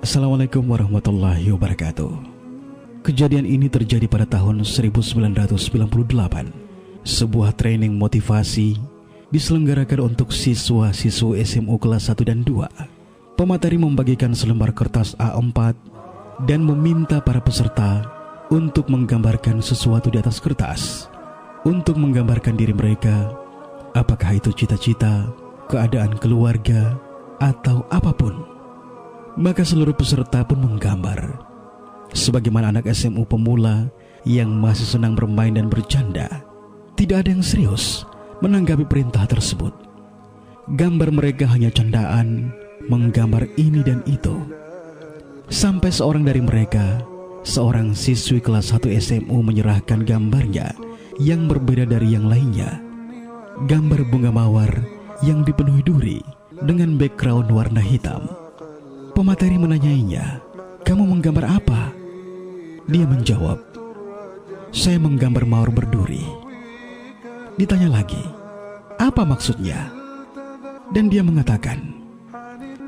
Assalamualaikum warahmatullahi wabarakatuh. Kejadian ini terjadi pada tahun 1998. Sebuah training motivasi diselenggarakan untuk siswa-siswa SMU kelas 1 dan 2. Pemateri membagikan selembar kertas A4 dan meminta para peserta untuk menggambarkan sesuatu di atas kertas. Untuk menggambarkan diri mereka, apakah itu cita-cita, keadaan keluarga, atau apapun. Maka seluruh peserta pun menggambar. Sebagaimana anak SMU pemula yang masih senang bermain dan bercanda, tidak ada yang serius menanggapi perintah tersebut. Gambar mereka hanya candaan, menggambar ini dan itu. Sampai seorang dari mereka, seorang siswi kelas 1 SMU menyerahkan gambarnya yang berbeda dari yang lainnya. Gambar bunga mawar yang dipenuhi duri dengan background warna hitam. Pemateri menanyainya, "Kamu menggambar apa?" Dia menjawab, "Saya menggambar mawar berduri." Ditanya lagi, "Apa maksudnya?" Dan dia mengatakan,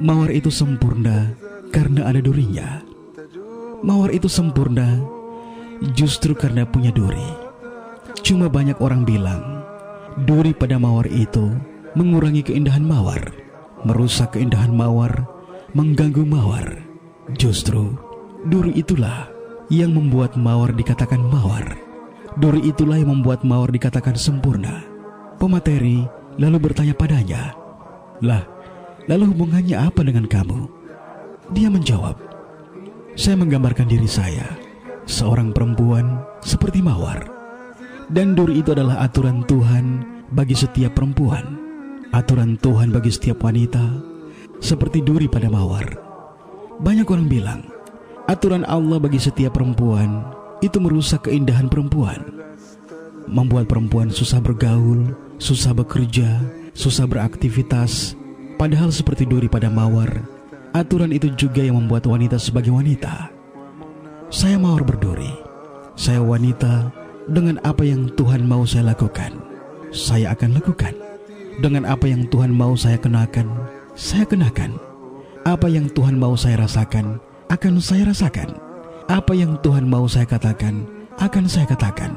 "Mawar itu sempurna karena ada durinya. Mawar itu sempurna justru karena punya duri. Cuma banyak orang bilang, duri pada mawar itu mengurangi keindahan mawar, merusak keindahan mawar, mengganggu mawar. Justru duri itulah yang membuat mawar dikatakan mawar. Duri itulah yang membuat mawar dikatakan sempurna." Pemateri lalu bertanya padanya, "Lah, lalu hubungannya apa dengan kamu?" Dia menjawab, "Saya menggambarkan diri saya, seorang perempuan seperti mawar. Dan duri itu adalah aturan Tuhan bagi setiap perempuan, aturan Tuhan bagi setiap wanita, seperti duri pada mawar." Banyak orang bilang, aturan Allah bagi setiap perempuan itu merusak keindahan perempuan, membuat perempuan susah bergaul, susah bekerja, susah beraktivitas. Padahal seperti duri pada mawar, aturan itu juga yang membuat wanita sebagai wanita. Saya mawar berduri, saya wanita. Dengan apa yang Tuhan mau saya lakukan, saya akan lakukan. Dengan apa yang Tuhan mau saya kenakan, saya kenakan. Apa yang Tuhan mau saya rasakan, akan saya rasakan. Apa yang Tuhan mau saya katakan, akan saya katakan.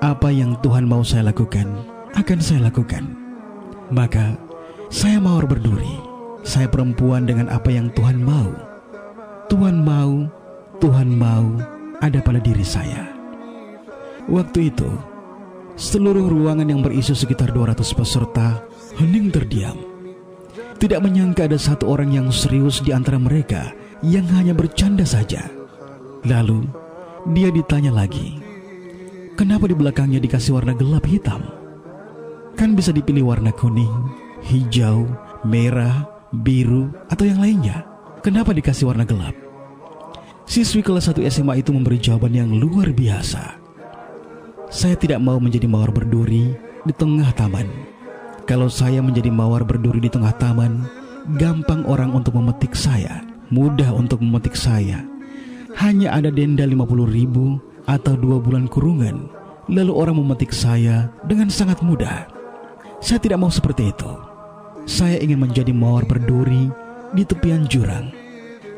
Apa yang Tuhan mau saya lakukan, akan saya lakukan. Maka saya mawar berduri, saya perempuan dengan apa yang Tuhan mau. Tuhan mau ada pada diri saya. Waktu itu, seluruh ruangan yang berisi sekitar 200 peserta hening terdiam. Tidak menyangka ada satu orang yang serius di antara mereka yang hanya bercanda saja. Lalu, dia ditanya lagi, "Kenapa di belakangnya dikasih warna gelap hitam? Kan bisa dipilih warna kuning, hijau, merah, biru, atau yang lainnya. Kenapa dikasih warna gelap?" Siswi kelas 1 SMA itu memberi jawaban yang luar biasa. "Saya tidak mau menjadi mawar berduri di tengah taman. Kalau saya menjadi mawar berduri di tengah taman, gampang orang untuk memetik saya, mudah untuk memetik saya. Hanya ada denda 50.000 atau 2 bulan kurungan, lalu orang memetik saya dengan sangat mudah. Saya tidak mau seperti itu. Saya ingin menjadi mawar berduri di tepian jurang.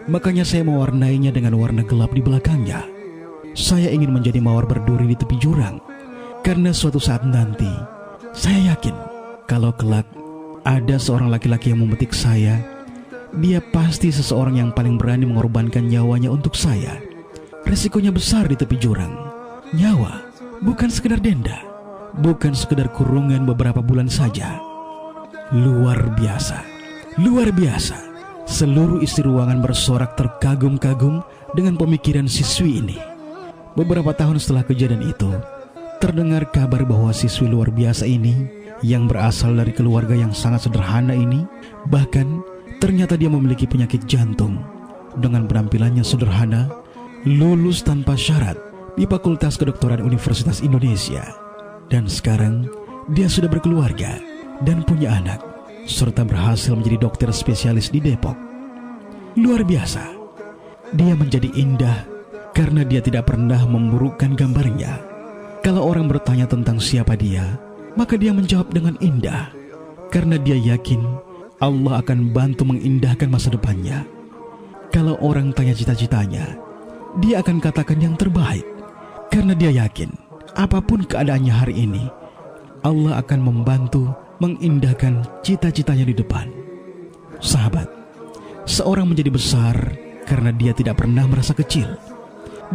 Makanya saya mewarnainya dengan warna gelap di belakangnya. Saya ingin menjadi mawar berduri di tepi jurang, karena suatu saat nanti saya yakin kalau kelak ada seorang laki-laki yang memetik saya, dia pasti seseorang yang paling berani mengorbankan nyawanya untuk saya. Resikonya besar di tepi jurang. Nyawa, bukan sekedar denda, bukan sekedar kurungan beberapa bulan saja." Luar biasa, luar biasa. Seluruh isi ruangan bersorak terkagum-kagum dengan pemikiran siswi ini. Beberapa tahun setelah kejadian itu, terdengar kabar bahwa siswi luar biasa ini, yang berasal dari keluarga yang sangat sederhana ini, bahkan ternyata dia memiliki penyakit jantung. Dengan penampilannya sederhana, lulus tanpa syarat di Fakultas Kedokteran Universitas Indonesia. Dan sekarang dia sudah berkeluarga dan punya anak, serta berhasil menjadi dokter spesialis di Depok. Luar biasa. Dia menjadi indah karena dia tidak pernah memburukkan gambarnya. Kalau orang bertanya tentang siapa dia, maka dia menjawab dengan indah, karena dia yakin Allah akan bantu mengindahkan masa depannya. Kalau orang tanya cita-citanya, dia akan katakan yang terbaik. Karena dia yakin, apapun keadaannya hari ini, Allah akan membantu mengindahkan cita-citanya di depan. Sahabat, seorang menjadi besar karena dia tidak pernah merasa kecil.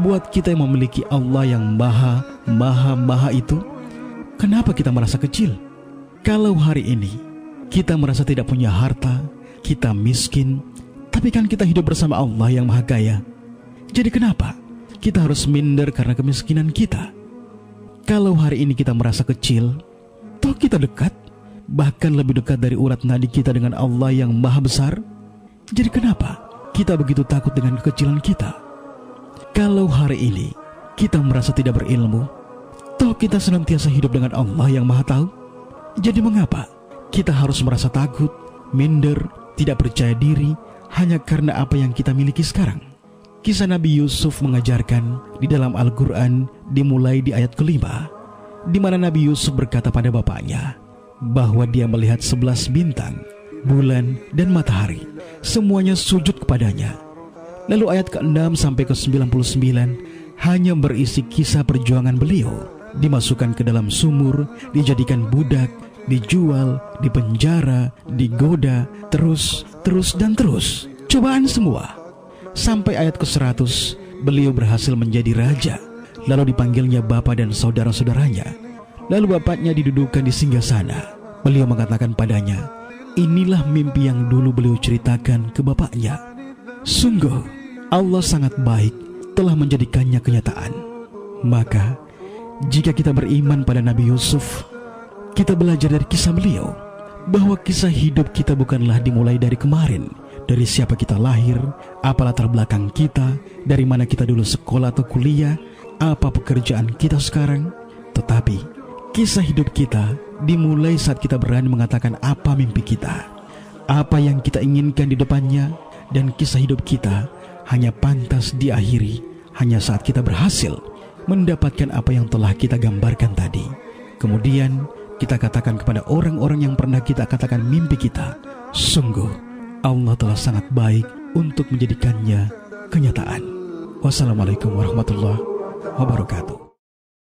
Buat kita yang memiliki Allah yang maha itu, kenapa kita merasa kecil? Kalau hari ini kita merasa tidak punya harta, kita miskin, tapi kan kita hidup bersama Allah yang maha kaya. Jadi kenapa kita harus minder karena kemiskinan kita? Kalau hari ini kita merasa kecil, toh kita dekat, bahkan lebih dekat dari urat nadi kita dengan Allah yang maha besar. Jadi kenapa kita begitu takut dengan kekecilan kita? Kalau hari ini kita merasa tidak berilmu, toh kita senantiasa hidup dengan Allah yang maha tahu. Jadi mengapa kita harus merasa takut, minder, tidak percaya diri hanya karena apa yang kita miliki sekarang? Kisah Nabi Yusuf mengajarkan di dalam Al-Quran dimulai di ayat ke-5, di mana Nabi Yusuf berkata pada bapaknya bahwa dia melihat 11 bintang, bulan, dan matahari. Semuanya sujud kepadanya. Lalu ayat ke-6 sampai ke-99 hanya berisi kisah perjuangan beliau. Dimasukkan ke dalam sumur, dijadikan budak, dijual, dipenjara, digoda, terus dan terus. Cobaan semua. Sampai ayat ke-100, beliau berhasil menjadi raja. Lalu dipanggilnya bapak dan saudara-saudaranya. Lalu bapaknya didudukan di singgasana. Beliau mengatakan padanya, inilah mimpi yang dulu beliau ceritakan ke bapaknya. Sungguh, Allah sangat baik telah menjadikannya kenyataan. Maka, jika kita beriman pada Nabi Yusuf, kita belajar dari kisah beliau, bahwa kisah hidup kita bukanlah dimulai dari kemarin, dari siapa kita lahir, apa latar belakang kita, dari mana kita dulu sekolah atau kuliah, apa pekerjaan kita sekarang. Tetapi, kisah hidup kita dimulai saat kita berani mengatakan apa mimpi kita, apa yang kita inginkan di depannya, dan kisah hidup kita hanya pantas diakhiri hanya saat kita berhasil mendapatkan apa yang telah kita gambarkan tadi. Kemudian kita katakan kepada orang-orang yang pernah kita katakan mimpi kita, sungguh Allah telah sangat baik untuk menjadikannya kenyataan. Wassalamualaikum warahmatullahi wabarakatuh.